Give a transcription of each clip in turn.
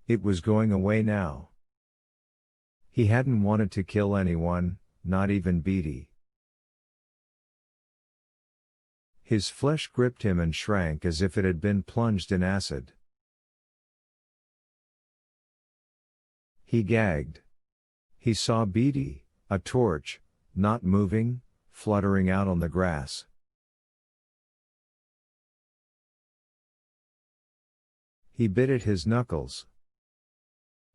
It was going away now. He hadn't wanted to kill anyone, not even Beatty. His flesh gripped him and shrank as if it had been plunged in acid. He gagged. He saw Beatty, a torch, not moving, fluttering out on the grass. He bit at his knuckles.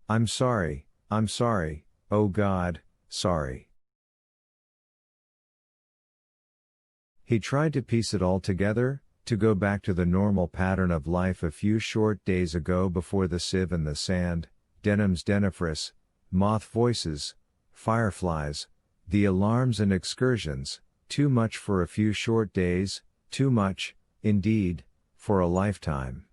I'm sorry, oh God, sorry. He tried to piece it all together, to go back to the normal pattern of life a few short days ago before the sieve and the sand, Denham's dentifrice, moth voices, fireflies, the alarms and excursions, too much for a few short days, too much, indeed, for a lifetime.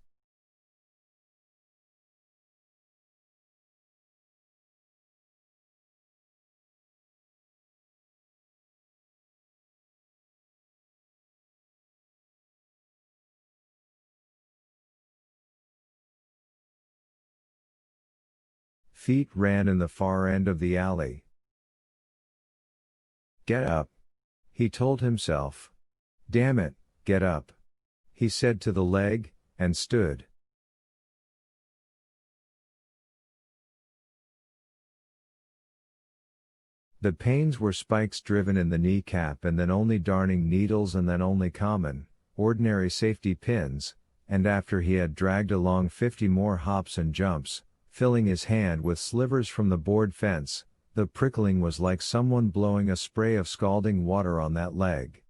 Feet ran in the far end of the alley. Get up. He told himself. Damn it, get up. He said to the leg, and stood. The pains were spikes driven in the kneecap and then only darning needles and then only common, ordinary safety pins, and after he had dragged along 50 more hops and jumps, filling his hand with slivers from the board fence, the prickling was like someone blowing a spray of scalding water on that leg.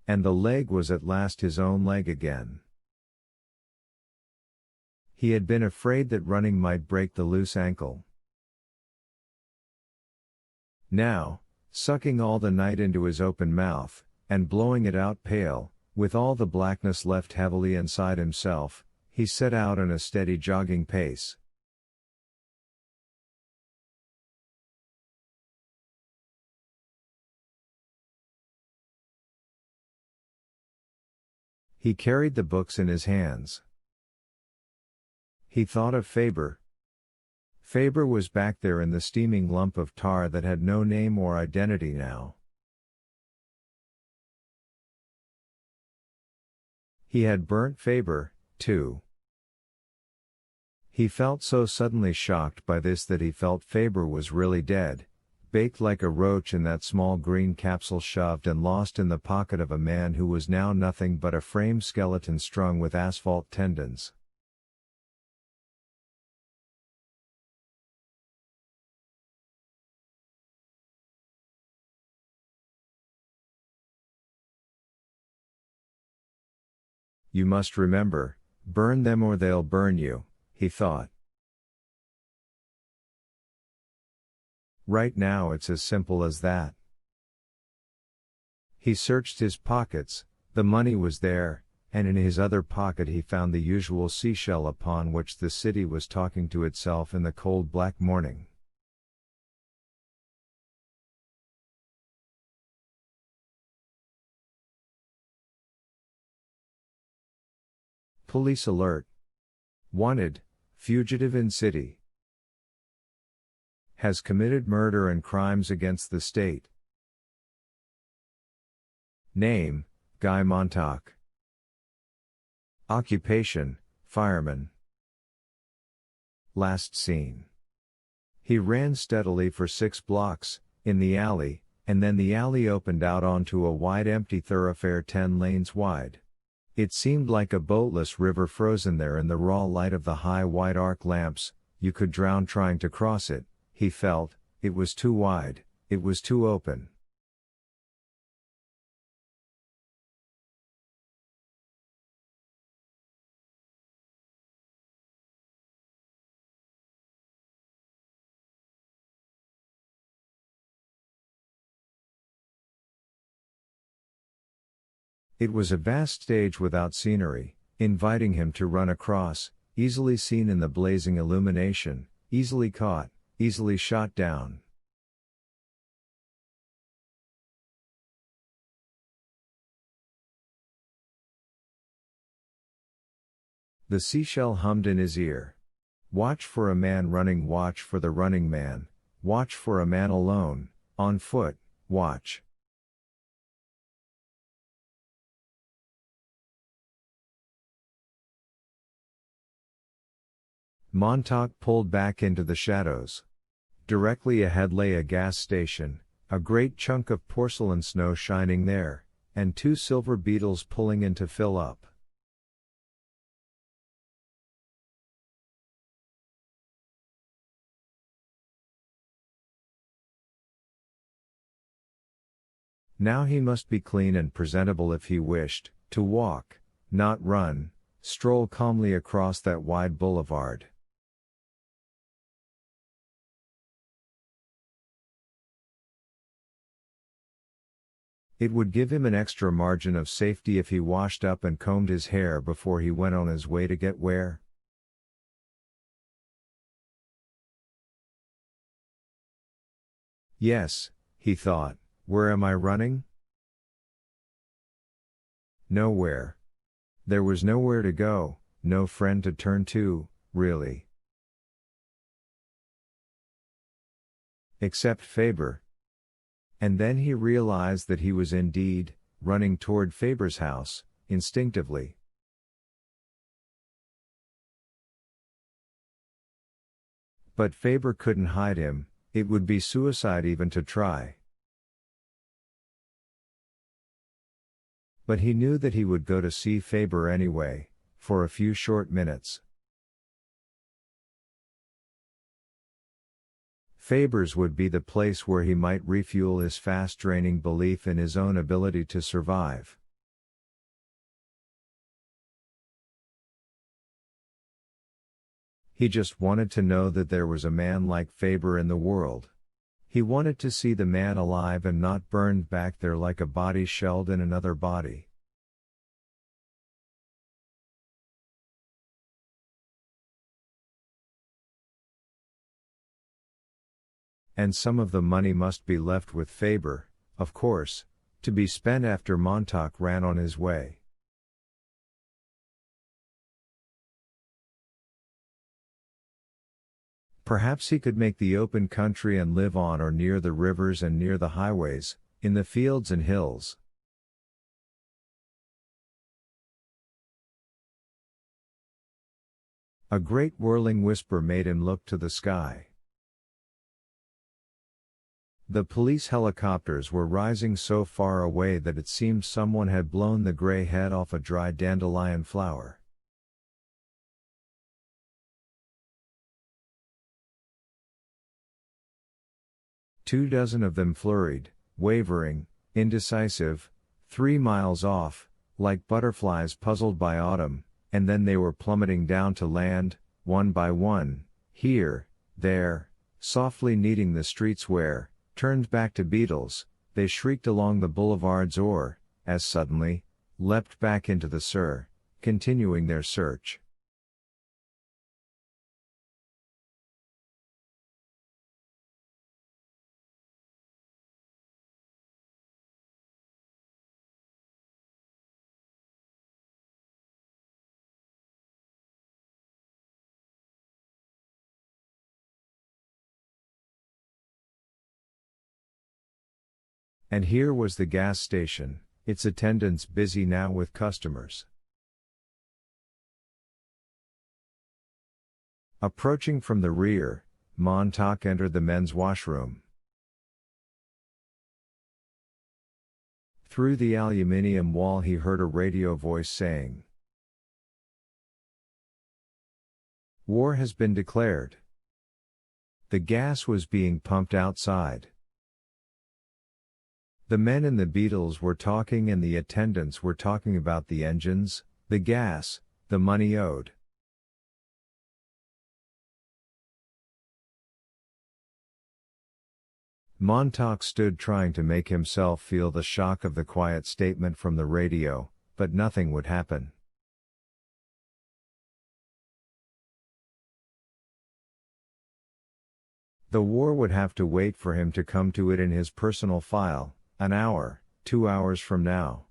And the leg was at last his own leg again. He had been afraid that running might break the loose ankle. Now, sucking all the night into his open mouth, and blowing it out pale, with all the blackness left heavily inside himself, he set out on a steady jogging pace. He carried the books in his hands. He thought of Faber. Faber was back there in the steaming lump of tar that had no name or identity now. He had burnt Faber, too. He felt so suddenly shocked by this that he felt Faber was really dead, baked like a roach in that small green capsule shoved and lost in the pocket of a man who was now nothing but a framed skeleton strung with asphalt tendons. You must remember, burn them or they'll burn you, he thought. Right now it's as simple as that. He searched his pockets, the money was there, and in his other pocket he found the usual seashell upon which the city was talking to itself in the cold black morning. Police alert. Wanted, fugitive in city. Has committed murder and crimes against the state. Name, Guy Montauk. Occupation, fireman. Last seen. He ran steadily for 6 blocks, in the alley, and then the alley opened out onto a wide empty thoroughfare 10 lanes wide. It seemed like a boatless river frozen there in the raw light of the high white arc lamps. You could drown trying to cross it, he felt. It was too wide, it was too open. It was a vast stage without scenery, inviting him to run across, easily seen in the blazing illumination, easily caught, easily shot down. The seashell hummed in his ear. Watch for a man running, watch for the running man, watch for a man alone, on foot, watch. Montauk pulled back into the shadows. Directly ahead lay a gas station, a great chunk of porcelain snow shining there, and two silver beetles pulling in to fill up. Now he must be clean and presentable if he wished to walk, not run, stroll calmly across that wide boulevard. It would give him an extra margin of safety if he washed up and combed his hair before he went on his way to get where? Yes, he thought, where am I running? Nowhere. There was nowhere to go, no friend to turn to, really. Except Faber. And then he realized that he was indeed running toward Faber's house, instinctively. But Faber couldn't hide him, it would be suicide even to try. But he knew that he would go to see Faber anyway, for a few short minutes. Faber's would be the place where he might refuel his fast-draining belief in his own ability to survive. He just wanted to know that there was a man like Faber in the world. He wanted to see the man alive and not burned back there like a body shelled in another body. And some of the money must be left with Faber, of course, to be spent after Montauk ran on his way. Perhaps he could make the open country and live on or near the rivers and near the highways, in the fields and hills. A great whirling whisper made him look to the sky. The police helicopters were rising so far away that it seemed someone had blown the gray head off a dry dandelion flower. 24 of them flurried, wavering, indecisive, 3 miles off, like butterflies puzzled by autumn, and then they were plummeting down to land, one by one, here, there, softly kneading the streets where, turned back to beetles, they shrieked along the boulevards or, as suddenly, leapt back into the Sur, continuing their search. And here was the gas station, its attendants busy now with customers. Approaching from the rear, Montauk entered the men's washroom. Through the aluminium wall he heard a radio voice saying, "War has been declared." The gas was being pumped outside. The men in the Beatles were talking and the attendants were talking about the engines, the gas, the money owed. Montauk stood trying to make himself feel the shock of the quiet statement from the radio, but nothing would happen. The war would have to wait for him to come to it in his personal file, an hour, 2 hours from now.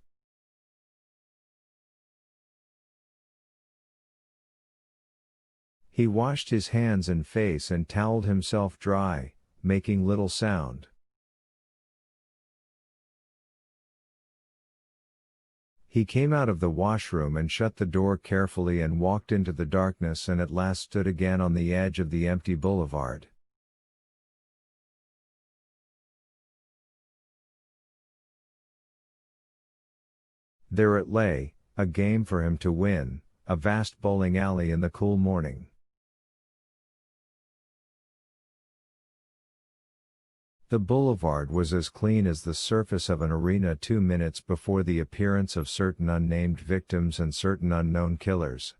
He washed his hands and face and toweled himself dry, making little sound. He came out of the washroom and shut the door carefully and walked into the darkness and at last stood again on the edge of the empty boulevard. There it lay, a game for him to win, a vast bowling alley in the cool morning. The boulevard was as clean as the surface of an arena 2 minutes before the appearance of certain unnamed victims and certain unknown killers.